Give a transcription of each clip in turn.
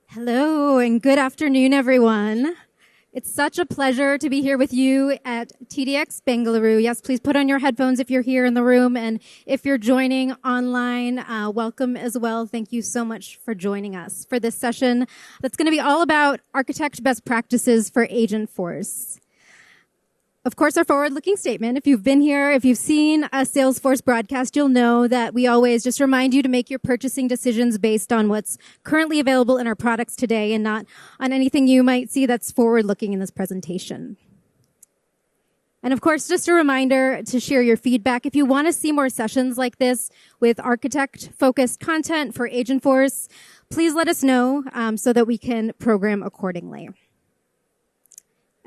Hello and good afternoon, everyone. It's such a pleasure to be here with you at TDX Bengaluru. Yes, please put on your headphones if you're here in the room, and if you're joining online, welcome as well. Thank you so much for joining us for this session that's going to be all about architect best practices for Agentforce. Of course, our forward-looking statement. If you've been here, if you've seen a Salesforce broadcast, you'll know that we always just remind you to make your purchasing decisions based on what's currently available in our products today and not on anything you might see that's forward-looking in this presentation. And of course, just a reminder to share your feedback. If you want to see more sessions like this with architect-focused content for Agentforce, please let us know so that we can program accordingly.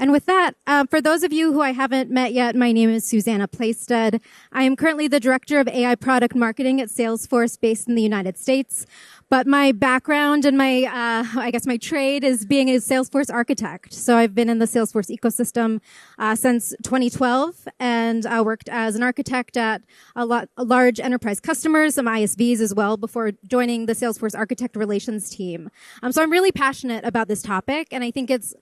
And with that, for those of you who I haven't met yet, my name is Susanna Plaisted. I am currently the Director of AI Product Marketing at Salesforce based in the United States. But my background and my trade is being a Salesforce architect. So I've been in the Salesforce ecosystem since 2012 and worked as an architect at large enterprise customers, some ISVs as well, before joining the Salesforce Architect Relations team. So I'm really passionate about this topic, and I think it's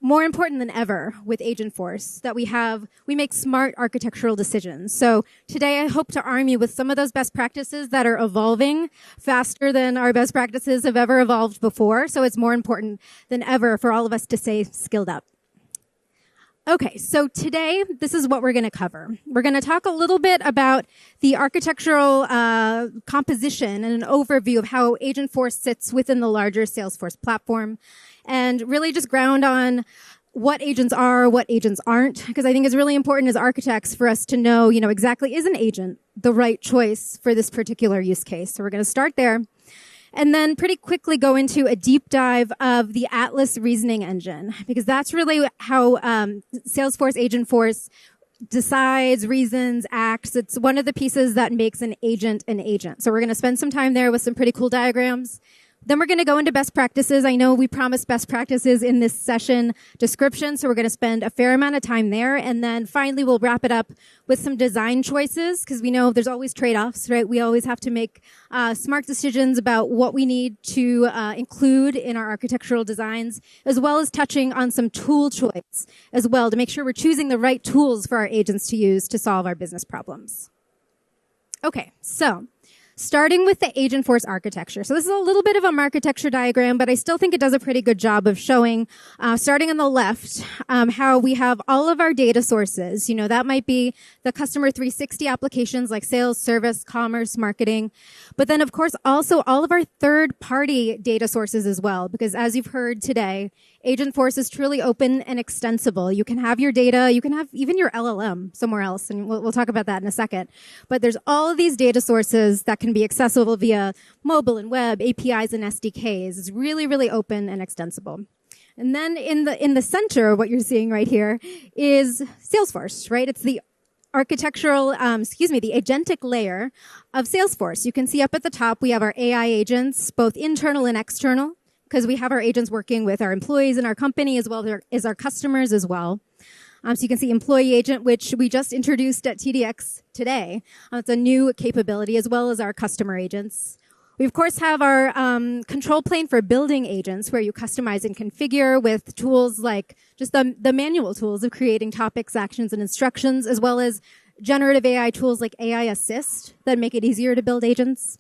more important than ever with Agentforce that we make smart architectural decisions. So today I hope to arm you with some of those best practices that are evolving faster than our best practices have ever evolved before. So it's more important than ever for all of us to stay skilled up. Okay, so today, this is what we're going to cover. We're going to talk a little bit about the architectural composition and an overview of how Agentforce sits within the larger Salesforce platform, and really just ground on what agents are, what agents aren't, because I think it's really important as architects for us to know, exactly, is an agent the right choice for this particular use case? So we're going to start there. And then pretty quickly go into a deep dive of the Atlas reasoning engine, because that's really how Salesforce Agentforce decides, reasons, acts. It's one of the pieces that makes an agent an agent. So we're going to spend some time there with some pretty cool diagrams. Then we're going to go into best practices. I know we promised best practices in this session description, so we're going to spend a fair amount of time there. And then finally, we'll wrap it up with some design choices, because we know there's always trade-offs, right? We always have to make smart decisions about what we need to include in our architectural designs, as well as touching on some tool choice as well to make sure we're choosing the right tools for our agents to use to solve our business problems. Okay, so starting with the Agentforce architecture. So this is a little bit of a architecture diagram, but I still think it does a pretty good job of showing, starting on the left, how we have all of our data sources. That might be the customer 360 applications like sales, service, commerce, marketing. But then, of course, also all of our third-party data sources as well, because as you've heard today, Agentforce is truly open and extensible. You can have your data, you can have even your LLM somewhere else, and we'll talk about that in a second. But there's all of these data sources that can be accessible via mobile and web, APIs and SDKs. It's really, really open and extensible. And then in the center, what you're seeing right here is Salesforce, right? It's the architectural, the agentic layer of Salesforce. You can see up at the top, we have our AI agents, both internal and external, because we have our agents working with our employees in our company as well as our customers as well. So you can see employee agent, which we just introduced at TDX today. It's a new capability, as well as our customer agents. We, of course, have our control plane for building agents, where you customize and configure with tools like just the manual tools of creating topics, actions, and instructions, as well as generative AI tools like AI Assist that make it easier to build agents.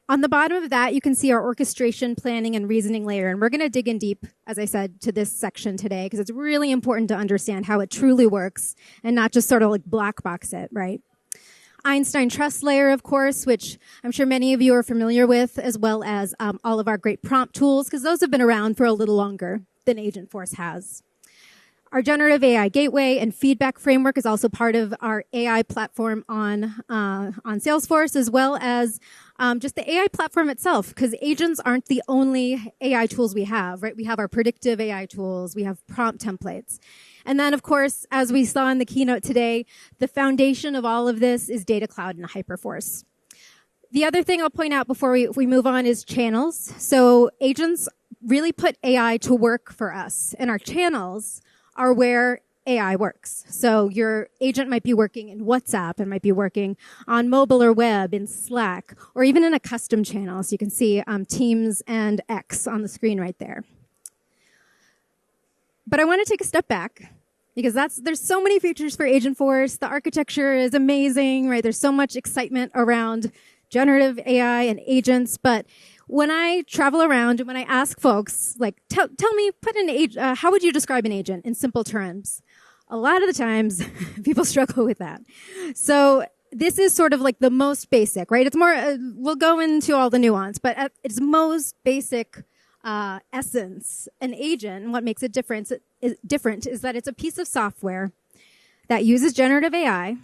On the bottom of that, you can see our orchestration, planning, and reasoning layer. And we're going to dig in deep, as I said, to this section today, because it's really important to understand how it truly works and not just sort of like black box it, right? Einstein Trust Layer, of course, which I'm sure many of you are familiar with, as well as all of our great prompt tools, because those have been around for a little longer than Agentforce has. Our generative AI gateway and feedback framework is also part of our AI platform on Salesforce, as well as just the AI platform itself, because agents aren't the only AI tools we have, right? We have our predictive AI tools, we have prompt templates. And then, of course, as we saw in the keynote today, the foundation of all of this is Data Cloud and Hyperforce. The other thing I'll point out before we move on is channels. So agents really put AI to work for us, and our channels are where AI works. So your agent might be working in WhatsApp, it might be working on mobile or web, in Slack, or even in a custom channel. So you can see Teams and X on the screen right there. But I want to take a step back because there's so many features for Agentforce. The architecture is amazing, right? There's so much excitement around generative AI and agents. But when I travel around and when I ask folks, like, tell me, how would you describe an agent in simple terms? A lot of the times, people struggle with that. So this is sort of like the most basic, right? It's more, we'll go into all the nuance, but at its most basic essence, an agent, and what makes it different is that it's a piece of software that uses generative AI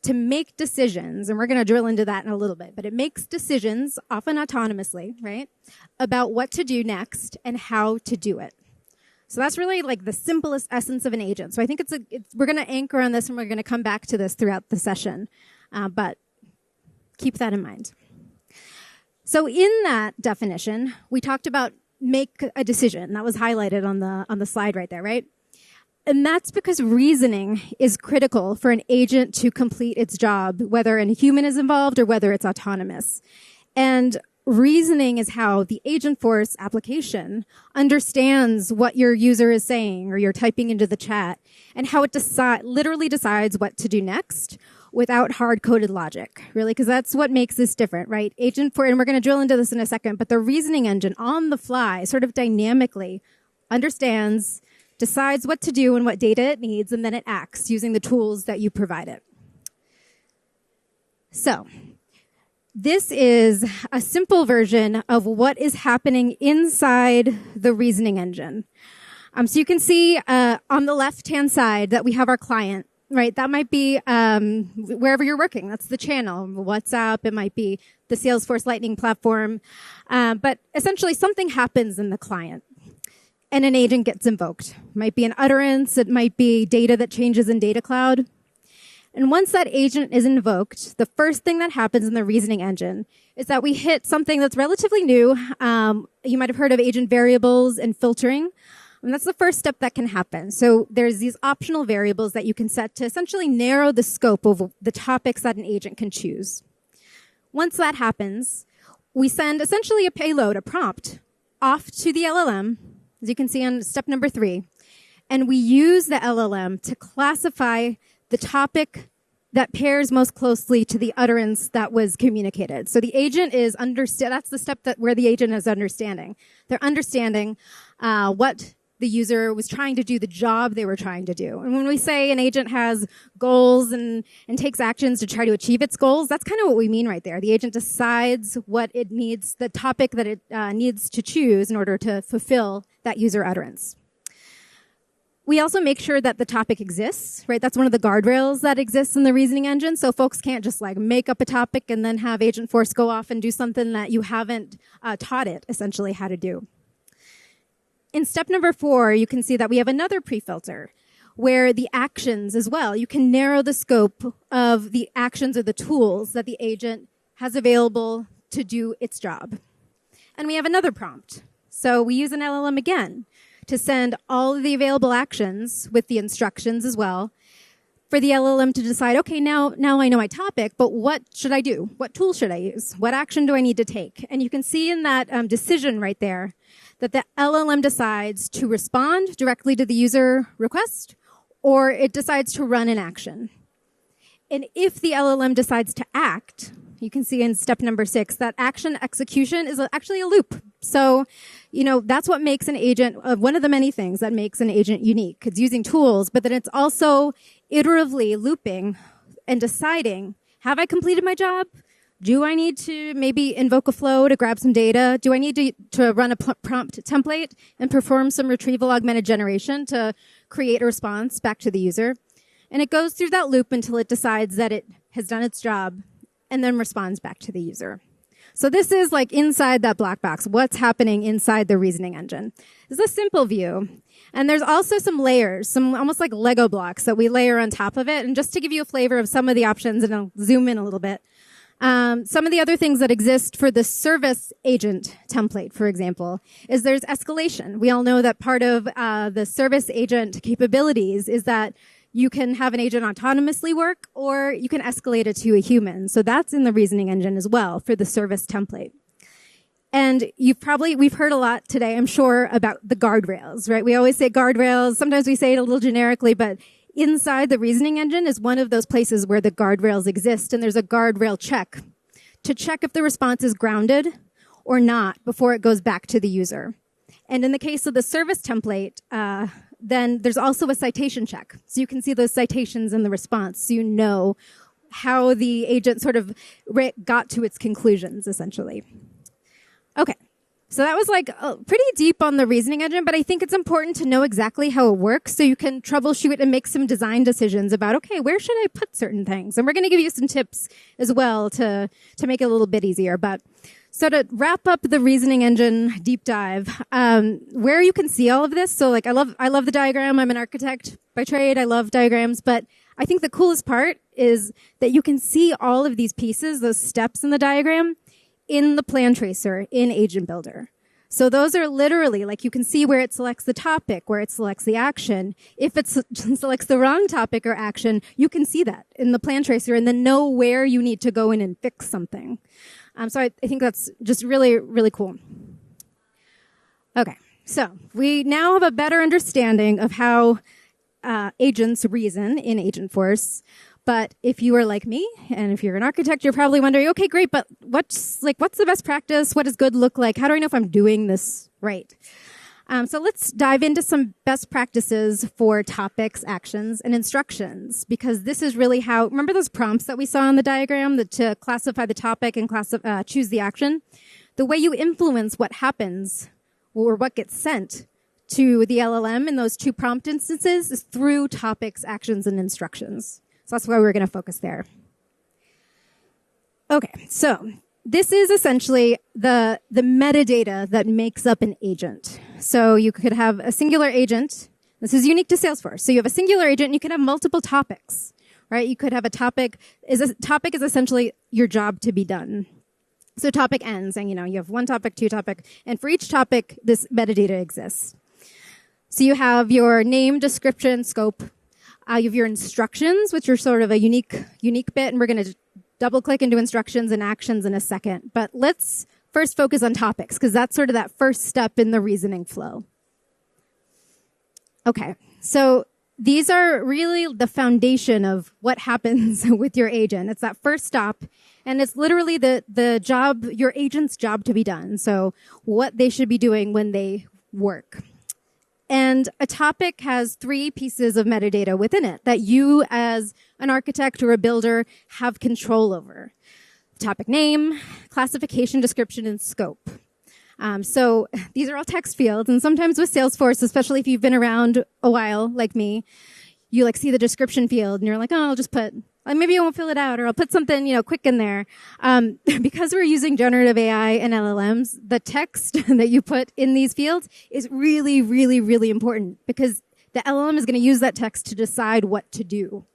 to make decisions, and we're going to drill into that in a little bit, but it makes decisions, often autonomously, right, about what to do next and how to do it. So that's really like the simplest essence of an agent. So I think we're going to anchor on this, and we're going to come back to this throughout the session, but keep that in mind. So in that definition, we talked about make a decision. That was highlighted on the slide right there, right? And that's because reasoning is critical for an agent to complete its job, whether a human is involved or whether it's autonomous. And reasoning is how the Agentforce application understands what your user is saying or you're typing into the chat, and how it literally decides what to do next without hard-coded logic, really, because that's what makes this different, right? Agentforce, and we're going to drill into this in a second, but the reasoning engine on the fly, sort of dynamically, understands, decides what to do and what data it needs, and then it acts using the tools that you provide it. So this is a simple version of what is happening inside the reasoning engine. So you can see on the left-hand side that we have our client, right? That might be wherever you're working. That's the channel, WhatsApp. It might be the Salesforce Lightning platform. But essentially something happens in the client, and an agent gets invoked. It might be an utterance. It might be data that changes in Data Cloud. And once that agent is invoked, the first thing that happens in the reasoning engine is that we hit something that's relatively new. You might have heard of agent variables and filtering. And that's the first step that can happen. So there's these optional variables that you can set to essentially narrow the scope of the topics that an agent can choose. Once that happens, we send essentially a payload, a prompt, off to the LLM, as you can see on step number 3. And we use the LLM to classify the topic that pairs most closely to the utterance that was communicated. So the agent is that's the step where the agent is understanding. They're understanding what the user was trying to do, the job they were trying to do. And when we say an agent has goals and takes actions to try to achieve its goals, that's kind of what we mean right there. The agent decides what it needs, the topic that it needs to choose in order to fulfill that user utterance. We also make sure that the topic exists, right? That's one of the guardrails that exists in the reasoning engine. So folks can't just like make up a topic and then have Agentforce go off and do something that you haven't taught it essentially how to do. In step number 4, you can see that we have another pre-filter where the actions as well, you can narrow the scope of the actions or the tools that the agent has available to do its job. And we have another prompt. So we use an LLM again to send all of the available actions with the instructions as well for the LLM to decide, okay, now I know my topic, but what should I do? What tool should I use? What action do I need to take? And you can see in that decision right there that the LLM decides to respond directly to the user request, or it decides to run an action. And if the LLM decides to act, you can see in step number 6, that action execution is actually a loop. So, that's what makes an agent, one of the many things that makes an agent unique. It's using tools, but then it's also iteratively looping and deciding, have I completed my job? Do I need to maybe invoke a flow to grab some data? Do I need to run a prompt template and perform some retrieval augmented generation to create a response back to the user? And it goes through that loop until it decides that it has done its job and then responds back to the user. So this is like inside that black box, what's happening inside the reasoning engine. This is a simple view. And there's also some layers, some almost like Lego blocks that we layer on top of it. And just to give you a flavor of some of the options, and I'll zoom in a little bit. Some of the other things that exist for the service agent template, for example, is there's escalation. We all know that part of the service agent capabilities is that you can have an agent autonomously work, or you can escalate it to a human. So that's in the reasoning engine as well for the service template. And we've heard a lot today, I'm sure, about the guardrails, right? We always say guardrails. Sometimes we say it a little generically, but inside the reasoning engine is one of those places where the guardrails exist, and there's a guardrail check to check if the response is grounded or not before it goes back to the user. And in the case of the service template, then there's also a citation check. So you can see those citations in the response, so you know how the agent sort of got to its conclusions, essentially. Okay. So that was pretty deep on the reasoning engine, but I think it's important to know exactly how it works so you can troubleshoot and make some design decisions about, okay, where should I put certain things? And we're going to give you some tips as well to make it a little bit easier. But so to wrap up the reasoning engine deep dive, where you can see all of this. So I love the diagram. I'm an architect by trade. I love diagrams, but I think the coolest part is that you can see all of these pieces, those steps in the diagram, in the plan tracer in Agent Builder. So those are literally, you can see where it selects the topic, where it selects the action. If it selects the wrong topic or action, you can see that in the plan tracer and then know where you need to go in and fix something. So I think that's just really, really cool. Okay, so we now have a better understanding of how agents reason in Agentforce. But if you are like me, and if you're an architect, you're probably wondering, okay, great, but what's the best practice? What does good look like? How do I know if I'm doing this right? So let's dive into some best practices for topics, actions, and instructions, because this is really how, remember those prompts that we saw in the diagram to classify the topic and choose the action? The way you influence what happens or what gets sent to the LLM in those two prompt instances is through topics, actions, and instructions. So that's why we're going to focus there. Okay, so this is essentially the metadata that makes up an agent. So you could have a singular agent. This is unique to Salesforce. So you have a singular agent, and you can have multiple topics, right? You could have a topic. Topic is essentially your job to be done. So topic ends, and you have one topic, two topic, and for each topic, this metadata exists. So you have your name, description, scope. You have your instructions, which are sort of a unique bit, and we're going to double-click into instructions and actions in a second. But let's first focus on topics, because that's sort of that first step in the reasoning flow. Okay, so these are really the foundation of what happens with your agent. It's that first stop, and it's literally the job, your agent's job to be done. So what they should be doing when they work. And a topic has 3 pieces of metadata within it that you as an architect or a builder have control over. Topic name, classification, description, and scope. So these are all text fields, and sometimes with Salesforce, especially if you've been around a while, like me, you see the description field, and you're like, oh, I'll just put, maybe I won't fill it out, or I'll put something, quick in there. Because we're using generative AI and LLMs, the text that you put in these fields is really, really, really important, because the LLM is going to use that text to decide what to do.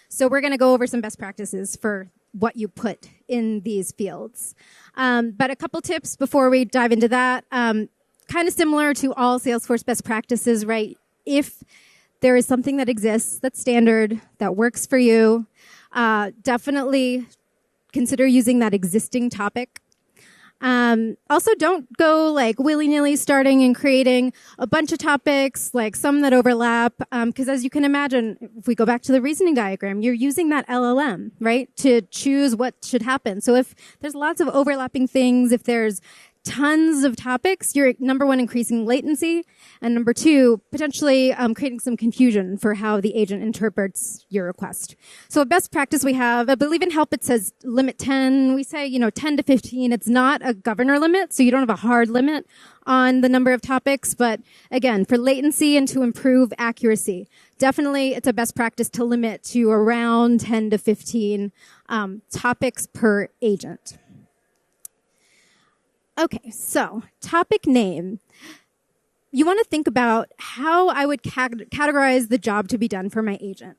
So we're going to go over some best practices for what you put in these fields. But a couple tips before we dive into that. Kind of similar to all Salesforce best practices, right? If there is something that exists that's standard, that works for you, definitely consider using that existing topic. Also, don't go willy-nilly starting and creating a bunch of topics, some that overlap, because as you can imagine, if we go back to the reasoning diagram, you're using that LLM, right, to choose what should happen. So if there's lots of overlapping things, if there's tons of topics, you're, number one, increasing latency, and number two, potentially creating some confusion for how the agent interprets your request. So a best practice we have, I believe in help, it says limit 10. We say, 10 to 15. It's not a governor limit, so you don't have a hard limit on the number of topics, but again, for latency and to improve accuracy, definitely it's a best practice to limit to around 10 to 15 topics per agent. Okay, so topic name. You want to think about how I would categorize the job to be done for my agent.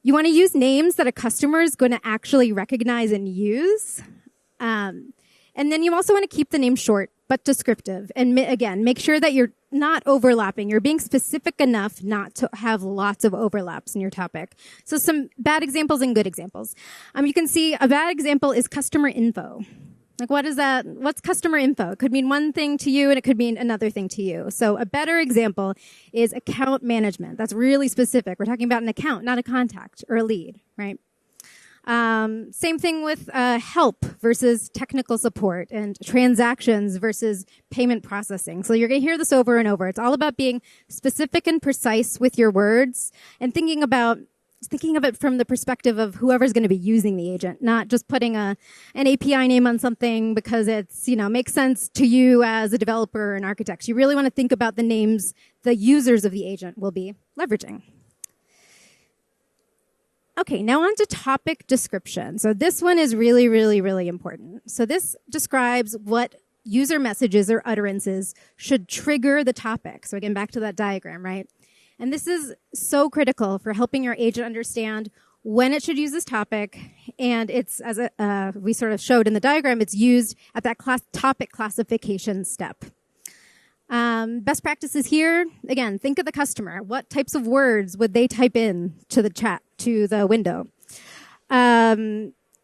You want to use names that a customer is going to actually recognize and use. And then you also want to keep the name short but descriptive. And again, make sure that you're not overlapping. You're being specific enough not to have lots of overlaps in your topic. So some bad examples and good examples. You can see a bad example is customer info. Like, what is that? What's customer info? It could mean one thing to you and it could mean another thing to you. So a better example is account management. That's really specific. We're talking about an account, not a contact or a lead, right? Same thing with help versus technical support and transactions versus payment processing. So you're going to hear this over and over. It's all about being specific and precise with your words and thinking of it from the perspective of whoever's going to be using the agent, not just putting an API name on something because it's, makes sense to you as a developer or an architect. You really want to think about the names the users of the agent will be leveraging. Okay, now on to topic description. So this one is really, really, really important. So this describes what user messages or utterances should trigger the topic. So again, back to that diagram, right? And this is so critical for helping your agent understand when it should use this topic. And it's, as we sort of showed in the diagram, it's used at that topic classification step. Best practices here, again, think of the customer. What types of words would they type in to the chat, to the window?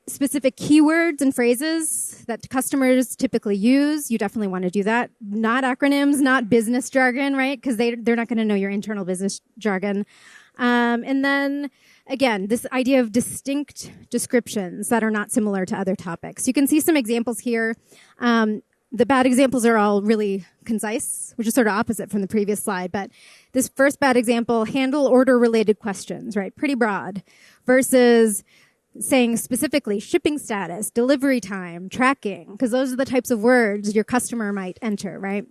Specific keywords and phrases that customers typically use, you definitely want to do that. Not acronyms, not business jargon, right? Because they're not going to know your internal business jargon. And then, again, this idea of distinct descriptions that are not similar to other topics. You can see some examples here. The bad examples are all really concise, which is sort of opposite from the previous slide. But this first bad example, handle order-related questions, right? Pretty broad. Versus saying specifically shipping status, delivery time, tracking, because those are the types of words your customer might enter, right?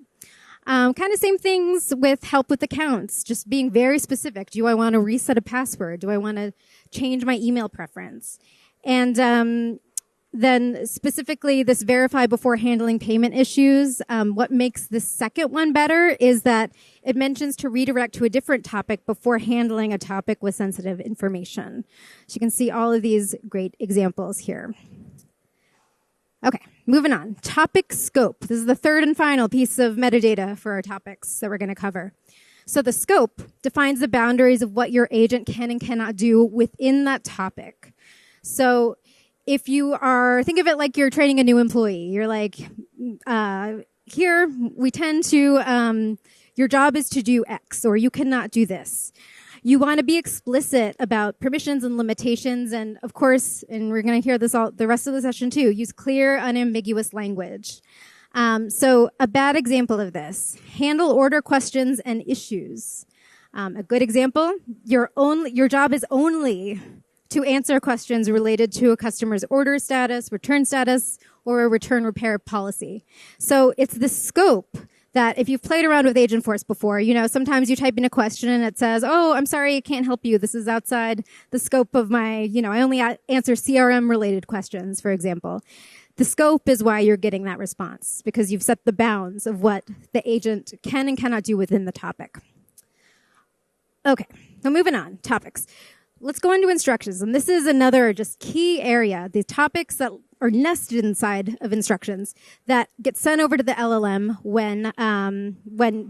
Kind of same things with help with accounts, just being very specific. Do I want to reset a password? Do I want to change my email preference? And then specifically this verify before handling payment issues. What makes the second one better is that it mentions to redirect to a different topic before handling a topic with sensitive information. So you can see all of these great examples here. Okay, moving on. Topic scope. This is the third and final piece of metadata for our topics that we're going to cover. So the scope defines the boundaries of what your agent can and cannot do within that topic. So if you think of it like you're training a new employee. You're like, here we tend to, your job is to do X, or you cannot do this. You want to be explicit about permissions and limitations, and of course, and we're going to hear this all the rest of the session too, use clear, unambiguous language. So a bad example of this, handle order questions and issues. A good example, your job is only to answer questions related to a customer's order status, return status, or a return repair policy. So it's the scope that if you've played around with Agentforce before, sometimes you type in a question and it says, oh, I'm sorry, I can't help you. This is outside the scope of my, I only answer CRM related questions, for example. The scope is why you're getting that response, because you've set the bounds of what the agent can and cannot do within the topic. Okay, so moving on, topics. Let's go into instructions. And this is another just key area, the topics that are nested inside of instructions that get sent over to the LLM when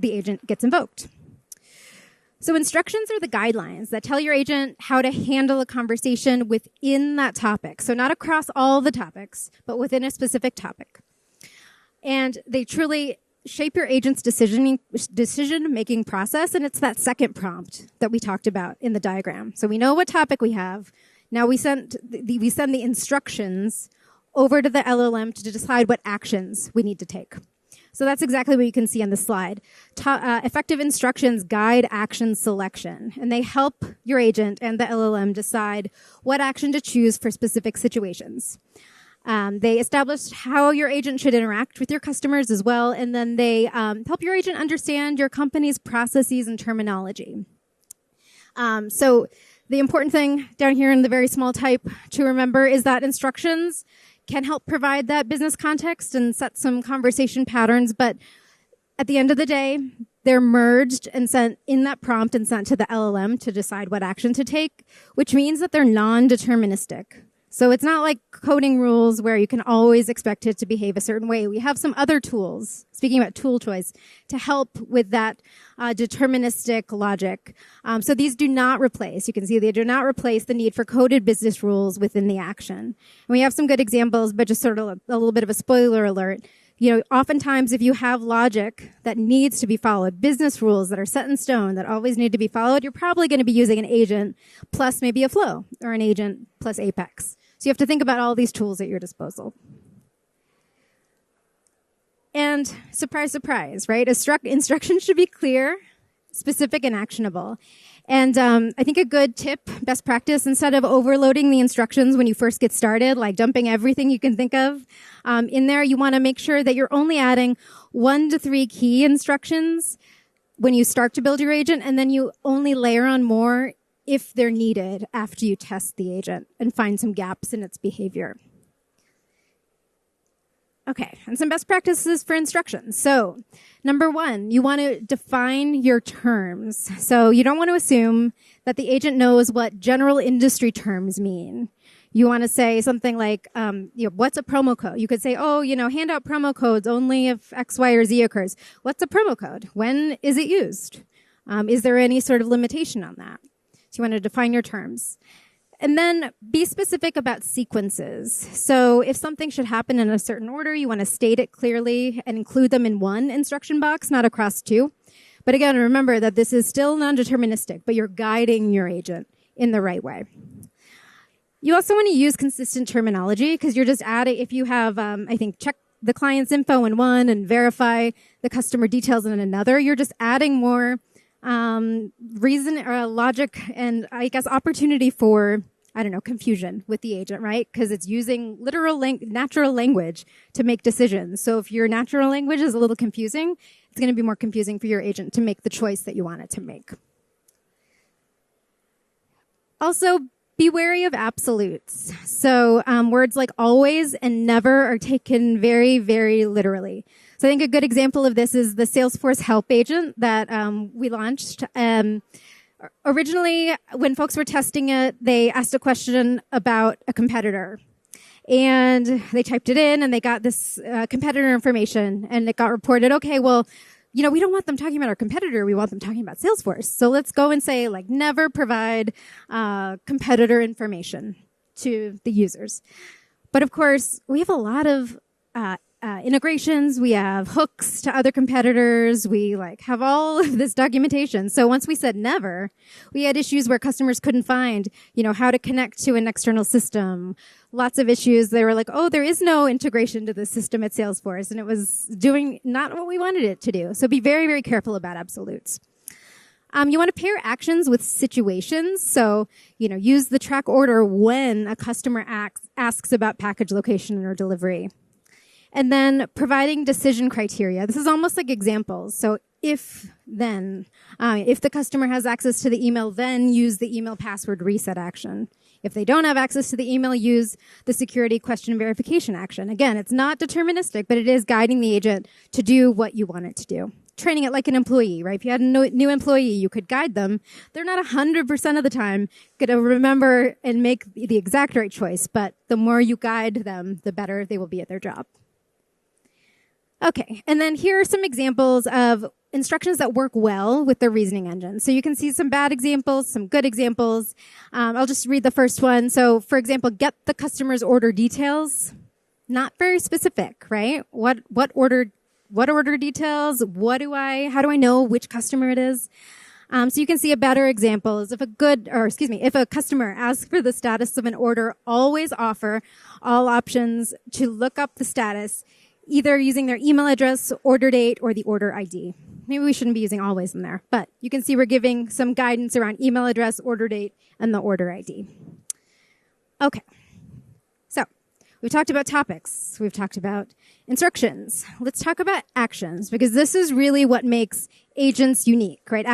the agent gets invoked. So instructions are the guidelines that tell your agent how to handle a conversation within that topic. So not across all the topics, but within a specific topic. And they truly shape your agent's decision-making process, and it's that second prompt that we talked about in the diagram. So we know what topic we have. Now we send the instructions over to the LLM to decide what actions we need to take. So that's exactly what you can see on the slide. Effective instructions guide action selection, and they help your agent and the LLM decide what action to choose for specific situations. They establish how your agent should interact with your customers as well, and then they help your agent understand your company's processes and terminology. So the important thing down here in the very small type to remember is that instructions can help provide that business context and set some conversation patterns, but at the end of the day, they're merged and sent in that prompt and sent to the LLM to decide what action to take, which means that they're non-deterministic. So it's not like coding rules where you can always expect it to behave a certain way. We have some other tools, speaking about tool choice, to help with that deterministic logic. So these do not replace, you can see they do not replace the need for coded business rules within the action. And we have some good examples, but just sort of a little bit of a spoiler alert. Oftentimes if you have logic that needs to be followed, business rules that are set in stone that always need to be followed, you're probably going to be using an agent plus maybe a flow or an agent plus Apex. So you have to think about all these tools at your disposal. And surprise, surprise, right? Instructions should be clear, specific, and actionable. And I think a good tip, best practice, instead of overloading the instructions when you first get started, like dumping everything you can think of in there, you want to make sure that you're only adding 1 to 3 key instructions when you start to build your agent, and then you only layer on more if they're needed after you test the agent and find some gaps in its behavior. Okay, and some best practices for instructions. So, number 1, you want to define your terms. So you don't want to assume that the agent knows what general industry terms mean. You want to say something like, what's a promo code? You could say, hand out promo codes only if X, Y, or Z occurs. What's a promo code? When is it used? Is there any sort of limitation on that? So you want to define your terms. And then be specific about sequences. So if something should happen in a certain order, you want to state it clearly and include them in one instruction box, not across 2. But again, remember that this is still non-deterministic, but you're guiding your agent in the right way. You also want to use consistent terminology because you're just adding, if you have, check the client's info in one and verify the customer details in another, you're just adding more reason or logic and I guess opportunity for, confusion with the agent, right? Because it's using natural language to make decisions. So if your natural language is a little confusing, it's going to be more confusing for your agent to make the choice that you want it to make. Also, be wary of absolutes. So words like always and never are taken very, very literally. So I think a good example of this is the Salesforce Help Agent that we launched. Originally, when folks were testing it, they asked a question about a competitor. And they typed it in, and they got this competitor information, and it got reported, okay, well, we don't want them talking about our competitor. We want them talking about Salesforce. So let's go and say, never provide competitor information to the users. But of course, we have a lot of integrations. We have hooks to other competitors. We have all of this documentation. So once we said never, we had issues where customers couldn't find, how to connect to an external system. Lots of issues. They were like, there is no integration to the system at Salesforce. And it was doing not what we wanted it to do. So be very, very careful about absolutes. You want to pair actions with situations. So, use the track order when a customer asks about package location or delivery. And then providing decision criteria. This is almost like examples. So if then, if the customer has access to the email, then use the email password reset action. If they don't have access to the email, use the security question verification action. Again, it's not deterministic, but it is guiding the agent to do what you want it to do. Training it like an employee, right? If you had a new employee, you could guide them. They're not 100% of the time going to remember and make the exact right choice, but the more you guide them, the better they will be at their job. Okay, and then here are some examples of instructions that work well with the reasoning engine. So you can see some bad examples, some good examples. I'll just read the first one. So, for example, get the customer's order details. Not very specific, right? What order details? How do I know which customer it is? So you can see a better example is if a customer asks for the status of an order, always offer all options to look up the status, either using their email address, order date, or the order ID. Maybe we shouldn't be using always in there, but you can see we're giving some guidance around email address, order date, and the order ID. Okay. So We've talked about topics. We've talked about instructions. Let's talk about actions, because this is really what makes agents unique, right?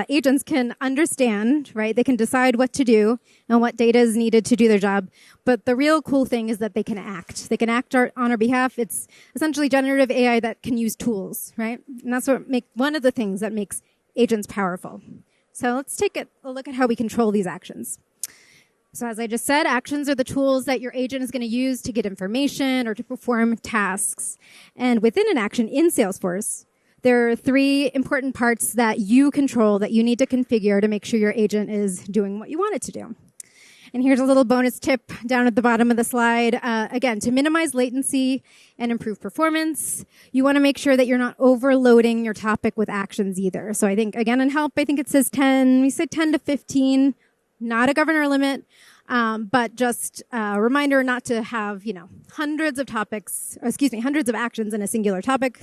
Agents can understand, right? They can decide what to do and what data is needed to do their job. But the real cool thing is that they can act. They can act on our behalf. It's essentially generative AI that can use tools, right? And that's one of the things that makes agents powerful. So let's take a look at how we control these actions. So as I just said, actions are the tools that your agent is going to use to get information or to perform tasks. And within an action in Salesforce, there are 3 important parts that you control, that you need to configure to make sure your agent is doing what you want it to do. And here's a little bonus tip down at the bottom of the slide. Again, to minimize latency and improve performance, you want to make sure that you're not overloading your topic with actions either. So I think, again, in help, I think it says 10. We said 10 to 15. Not a governor limit, but just a reminder not to have, hundreds of actions in a singular topic.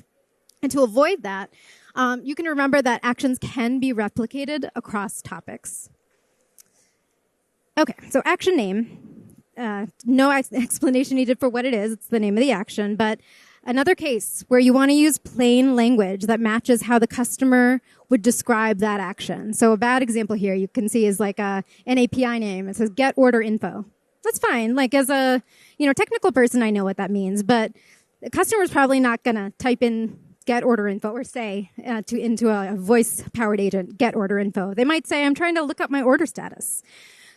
And to avoid that, you can remember that actions can be replicated across topics. Okay, so action name. No explanation needed for what it is. It's the name of the action, but another case where you want to use plain language that matches how the customer would describe that action. So a bad example here you can see is like an API name. It says get order info. That's fine. Like as a technical person, I know what that means, but the customer's probably not going to type in get order info or say into a voice-powered agent, get order info. They might say, I'm trying to look up my order status.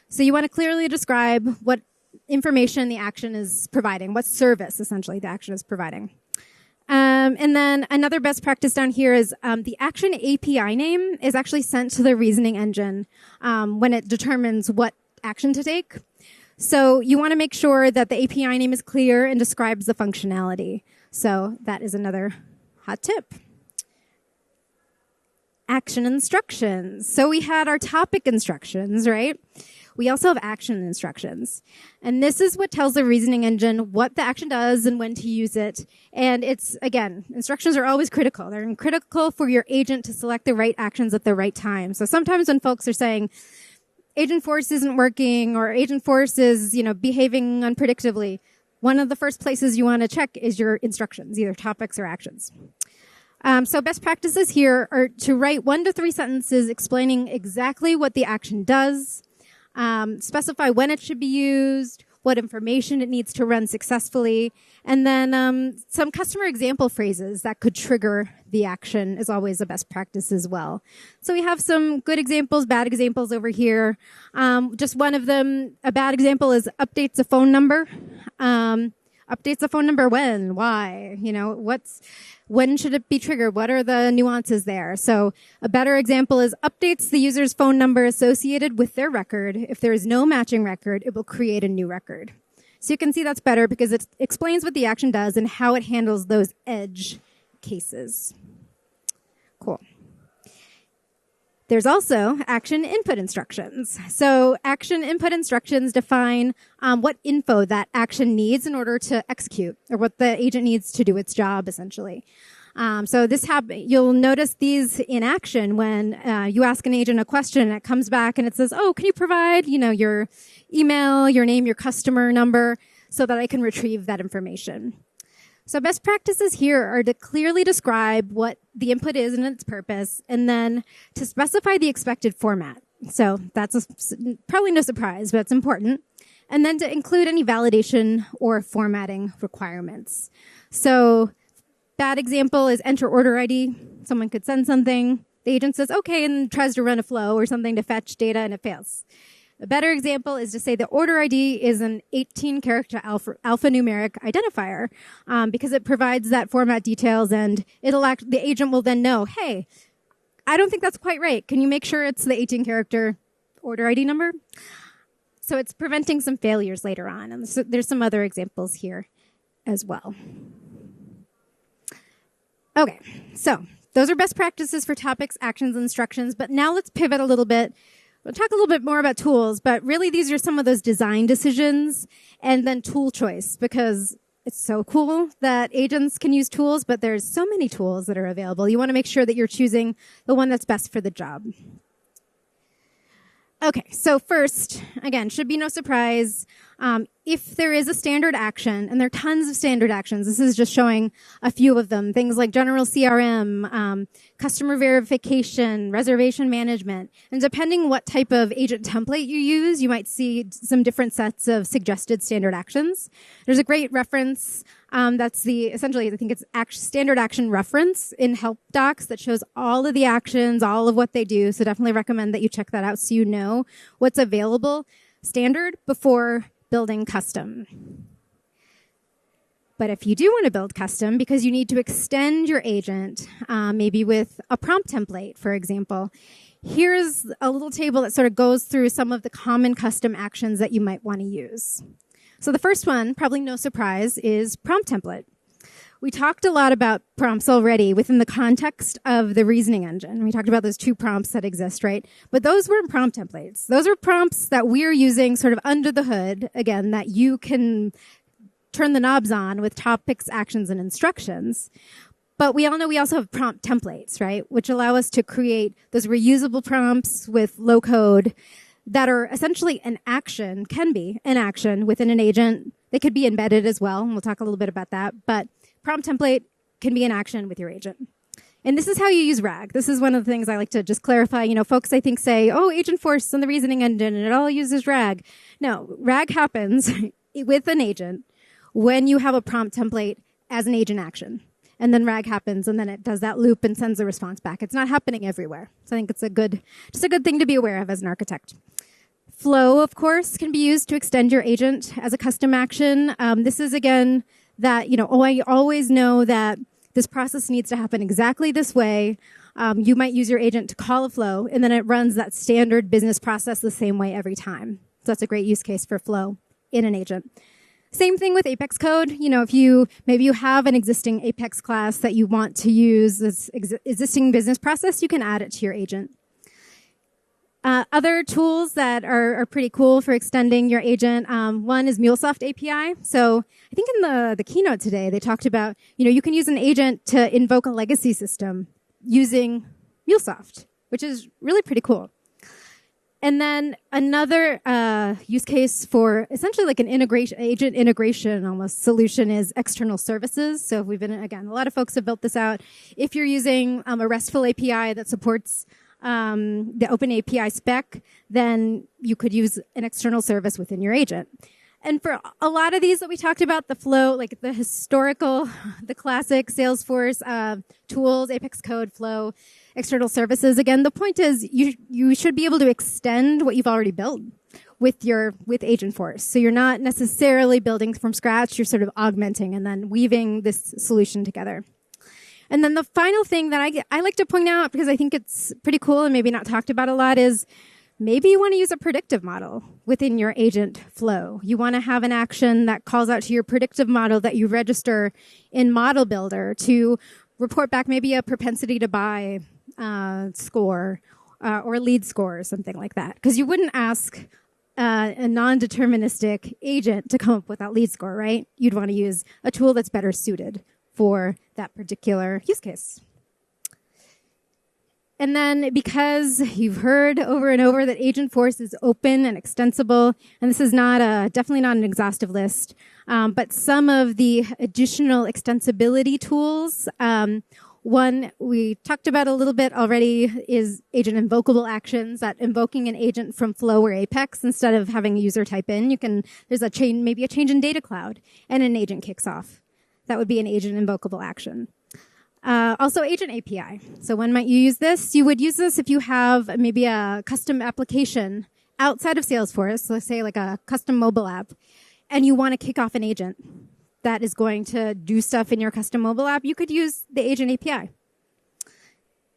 So you want to clearly describe what information the action is providing, what service, essentially, the action is providing. And then another best practice down here is the action API name is actually sent to the reasoning engine when it determines what action to take. So you want to make sure that the API name is clear and describes the functionality. So that is another hot tip. Action instructions. So we had our topic instructions, right? We also have action instructions. And this is what tells the reasoning engine what the action does and when to use it. And it's, again, instructions are always critical. They're critical for your agent to select the right actions at the right time. So sometimes when folks are saying, Agentforce isn't working or Agentforce is, behaving unpredictably, one of the first places you want to check is your instructions, either topics or actions. So best practices here are to write 1 to 3 sentences explaining exactly what the action does, specify when it should be used, what information it needs to run successfully, and then some customer example phrases that could trigger the action is always a best practice as well. So we have some good examples, bad examples over here. Just one of them, a bad example is updates a phone number. Updates a phone number when, why, when should it be triggered? What are the nuances there? So a better example is updates the user's phone number associated with their record. If there is no matching record, it will create a new record. So you can see that's better because it explains what the action does and how it handles those edge cases. Cool. There's also action input instructions. So action input instructions define what info that action needs in order to execute, or what the agent needs to do its job, essentially. So you'll notice these in action when you ask an agent a question and it comes back and it says, oh, can you provide, your email, your name, your customer number, so that I can retrieve that information. So best practices here are to clearly describe what the input is and its purpose, and then to specify the expected format. So that's probably no surprise, but it's important. And then to include any validation or formatting requirements. So bad example is enter order ID. Someone could send something. The agent says, okay, and tries to run a flow or something to fetch data, and it fails. A better example is to say the order ID is an 18-character alphanumeric identifier because it provides that format details, and the agent will then know, hey, I don't think that's quite right. Can you make sure it's the 18-character order ID number? So it's preventing some failures later on. And so there's some other examples here as well. Okay, so those are best practices for topics, actions, and instructions. But now let's pivot a little bit. We'll talk a little bit more about tools, but really these are some of those design decisions and then tool choice, because it's so cool that agents can use tools, but there's so many tools that are available. You want to make sure that you're choosing the one that's best for the job. Okay, so first, again, should be no surprise, If there is a standard action, and there are tons of standard actions, this is just showing a few of them, things like general CRM, customer verification, reservation management, and depending what type of agent template you use, you might see some different sets of suggested standard actions. There's a great reference that's essentially, I think it's standard action reference in help docs that shows all of the actions, all of what they do, so definitely recommend that you check that out so you know what's available standard before building custom. But if you do want to build custom because you need to extend your agent, maybe with a prompt template, for example, here's a little table that sort of goes through some of the common custom actions that you might want to use. So the first one, probably no surprise, is prompt template. We talked a lot about prompts already within the context of the reasoning engine. We talked about those 2 prompts that exist, right? But those weren't prompt templates. Those are prompts that we're using sort of under the hood, again, that you can turn the knobs on with topics, actions, and instructions. But we all know we also have prompt templates, right? Which allow us to create those reusable prompts with low code that are essentially an action, can be an action within an agent. They could be embedded as well, and we'll talk a little bit about that. But prompt template can be an action with your agent. And this is how you use RAG. This is one of the things I like to just clarify. You know, folks, I think, say, oh, Agentforce and the reasoning engine, and it all uses RAG. No, RAG happens with an agent when you have a prompt template as an agent action. And then RAG happens, and then it does that loop and sends the response back. It's not happening everywhere. So I think it's just a good thing to be aware of as an architect. Flow, of course, can be used to extend your agent as a custom action. This is, again, that, you know, I always know that this process needs to happen exactly this way. You might use your agent to call a flow, and then it runs that standard business process the same way every time. So that's a great use case for flow in an agent. Same thing with Apex code. You know, maybe you have an existing Apex class that you want to use this existing business process, you can add it to your agent. Other tools that are pretty cool for extending your agent, one is MuleSoft API. So I think in the keynote today, they talked about, you know, you can use an agent to invoke a legacy system using MuleSoft, which is really pretty cool. And then another use case for essentially like an agent integration almost solution is external services. So we've been, again, a lot of folks have built this out. If you're using a RESTful API that supports the open API spec, then you could use an external service within your agent. And for a lot of these that we talked about, the flow, like the historical, the classic Salesforce tools, Apex Code, Flow, external services, again, the point is you should be able to extend what you've already built with Agentforce. So you're not necessarily building from scratch, you're sort of augmenting and then weaving this solution together. And then the final thing that I like to point out, because I think it's pretty cool and maybe not talked about a lot, is maybe you want to use a predictive model within your agent flow. You want to have an action that calls out to your predictive model that you register in Model Builder to report back maybe a propensity to buy score or lead score or something like that. Because you wouldn't ask a non-deterministic agent to come up with that lead score, right? You'd want to use a tool that's better suited for that particular use case. And then because you've heard over and over that Agentforce is open and extensible, and this is definitely not an exhaustive list, but some of the additional extensibility tools, one we talked about a little bit already is agent invocable actions, that invoking an agent from Flow or Apex instead of having a user type in, there's maybe a change in data cloud and an agent kicks off. That would be an agent invocable action. Also, agent API. So when might you use this? You would use this if you have maybe a custom application outside of Salesforce, so let's say like a custom mobile app, and you want to kick off an agent that is going to do stuff in your custom mobile app. You could use the agent API.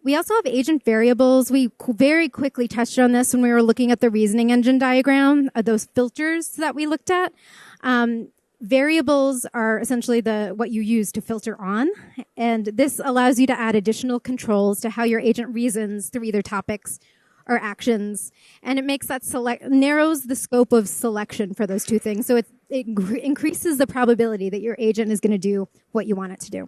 We also have agent variables. We very quickly touched on this when we were looking at the reasoning engine diagram, those filters that we looked at. Variables are essentially what you use to filter on, and this allows you to add additional controls to how your agent reasons through either topics or actions, and it makes that narrows the scope of selection for those two things, so it increases the probability that your agent is going to do what you want it to do.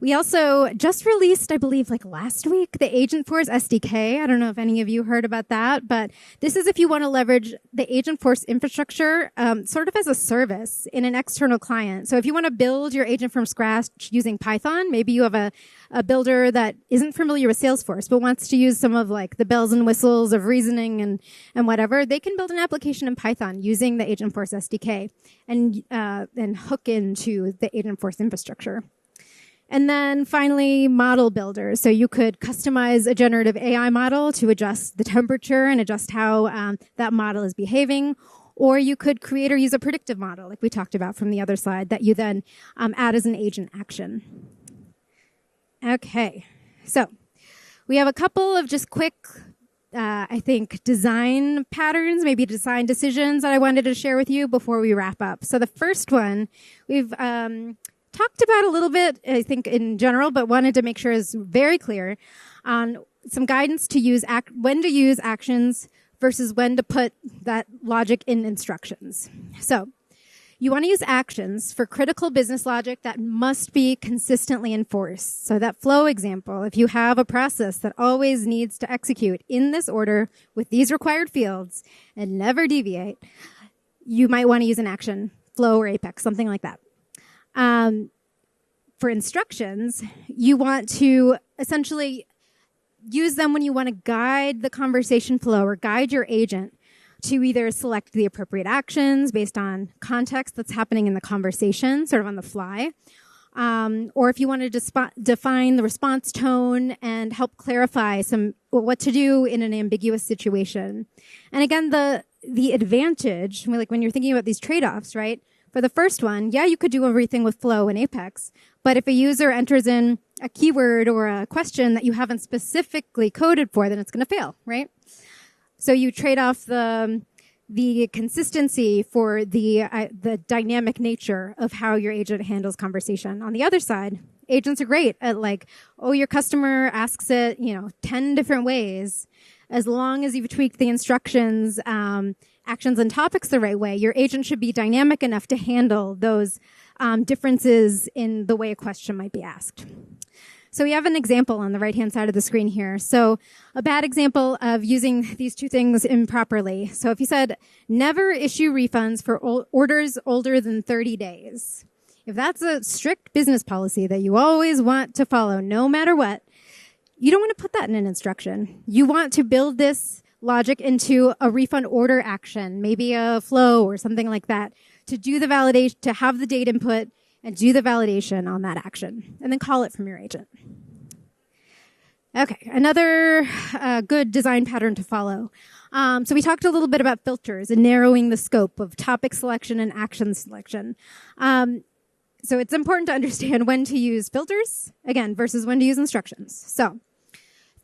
We also just released, I believe, like last week, the Agentforce SDK. I don't know if any of you heard about that, but this is if you want to leverage the Agentforce infrastructure sort of as a service in an external client. So if you want to build your agent from scratch using Python, maybe you have a builder that isn't familiar with Salesforce, but wants to use some of like the bells and whistles of reasoning and whatever, they can build an application in Python using the Agentforce SDK and hook into the Agentforce infrastructure. And then finally, model builders. So you could customize a generative AI model to adjust the temperature and adjust how that model is behaving. Or you could create or use a predictive model, like we talked about from the other slide, that you then add as an agent action. Okay, so we have a couple of just quick, I think, design patterns, maybe design decisions that I wanted to share with you before we wrap up. So the first one, we've talked about a little bit, I think, in general, but wanted to make sure is very clear on some guidance to use when to use actions versus when to put that logic in instructions. So you want to use actions for critical business logic that must be consistently enforced. So that flow example, if you have a process that always needs to execute in this order with these required fields and never deviate, you might want to use an action, flow or apex, something like that. For instructions, you want to essentially use them when you want to guide the conversation flow or guide your agent to either select the appropriate actions based on context that's happening in the conversation, sort of on the fly, or if you want to define the response tone and help clarify what to do in an ambiguous situation. And again, the advantage, like when you're thinking about these trade-offs, right? For the first one, yeah, you could do everything with flow and apex, but if a user enters in a keyword or a question that you haven't specifically coded for, then it's going to fail, right? So you trade off the consistency for the dynamic nature of how your agent handles conversation. On the other side, agents are great at your customer asks it, 10 different ways. As long as you've tweaked the instructions, actions and topics the right way, your agent should be dynamic enough to handle those differences in the way a question might be asked. So we have an example on the right-hand side of the screen here. So a bad example of using these two things improperly. So if you said, never issue refunds for orders older than 30 days, if that's a strict business policy that you always want to follow no matter what, you don't want to put that in an instruction. You want to build this logic into a refund order action, maybe a flow or something like that, to do the validation, to have the data input and do the validation on that action, and then call it from your agent. Okay, another good design pattern to follow. So we talked a little bit about filters and narrowing the scope of topic selection and action selection. So it's important to understand when to use filters, again, versus when to use instructions. So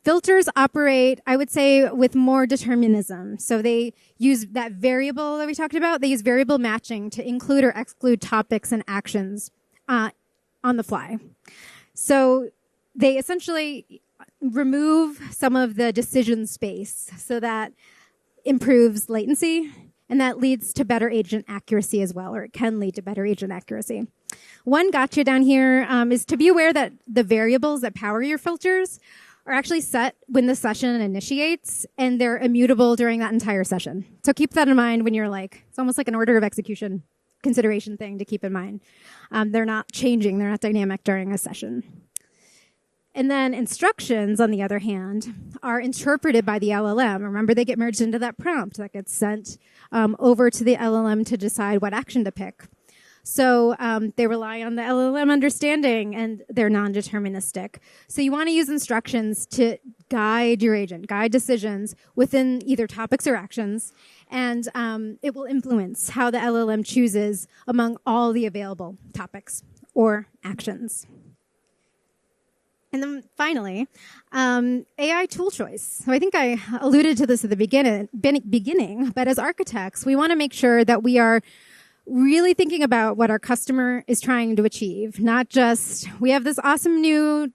filters operate, I would say, with more determinism. So they use that variable that we talked about. They use variable matching to include or exclude topics and actions on the fly. So they essentially remove some of the decision space so that improves latency, and that leads to better agent accuracy as well, or it can lead to better agent accuracy. One gotcha down here is to be aware that the variables that power your filters are actually set when the session initiates, and they're immutable during that entire session. So keep that in mind when you're it's almost like an order of execution consideration thing to keep in mind. They're not changing, they're not dynamic during a session. And then instructions, on the other hand, are interpreted by the LLM. Remember, they get merged into that prompt that gets sent over to the LLM to decide what action to pick. So they rely on the LLM understanding, and they're non-deterministic. So you want to use instructions to guide your agent, guide decisions within either topics or actions, and it will influence how the LLM chooses among all the available topics or actions. And then finally, AI tool choice. So I think I alluded to this at the beginning, but as architects, we want to make sure that we are really thinking about what our customer is trying to achieve, not just, we have this awesome new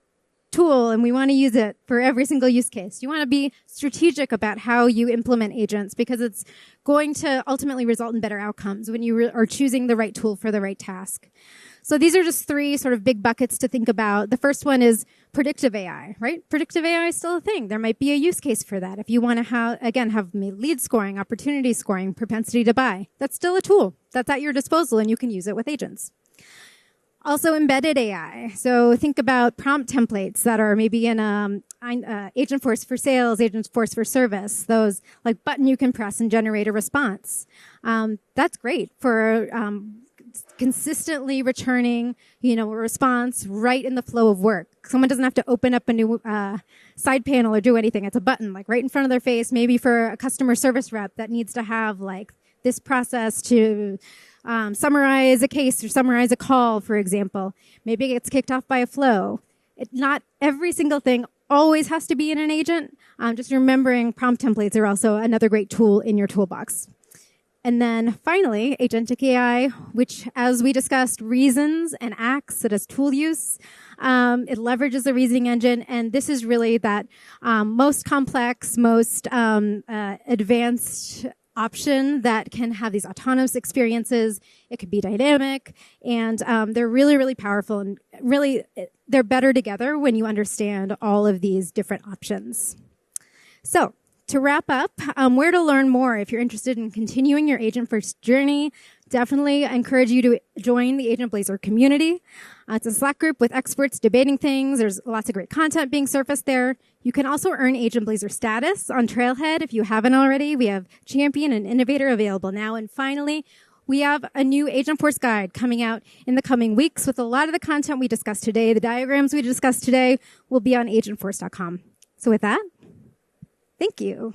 tool and we want to use it for every single use case. You want to be strategic about how you implement agents, because it's going to ultimately result in better outcomes when you are choosing the right tool for the right task. So these are just three sort of big buckets to think about. The first one is predictive AI, right? Predictive AI is still a thing. There might be a use case for that. If you want to have lead scoring, opportunity scoring, propensity to buy, that's still a tool that's at your disposal and you can use it with agents. Also embedded AI. So think about prompt templates that are maybe in Agentforce for sales, Agentforce for service, those like button you can press and generate a response. That's great for consistently returning, a response right in the flow of work. Someone doesn't have to open up a new side panel or do anything. It's a button like right in front of their face, maybe for a customer service rep that needs to have like this process to summarize a case or summarize a call, for example. Maybe it gets kicked off by a flow. Not every single thing always has to be in an agent. Just remembering prompt templates are also another great tool in your toolbox. And then finally, agentic AI, which, as we discussed, reasons and acts. It has tool use. It leverages the reasoning engine. And this is really that most complex, most advanced option that can have these autonomous experiences. It could be dynamic. And they're really, really powerful. And really, they're better together when you understand all of these different options. So, to wrap up, where to learn more if you're interested in continuing your Agentforce journey, definitely encourage you to join the Agent Blazor community. It's a Slack group with experts debating things. There's lots of great content being surfaced there. You can also earn Agent Blazor status on Trailhead if you haven't already. We have Champion and Innovator available now. And finally, we have a new Agentforce guide coming out in the coming weeks with a lot of the content we discussed today. The diagrams we discussed today will be on agentforce.com. So with that, thank you.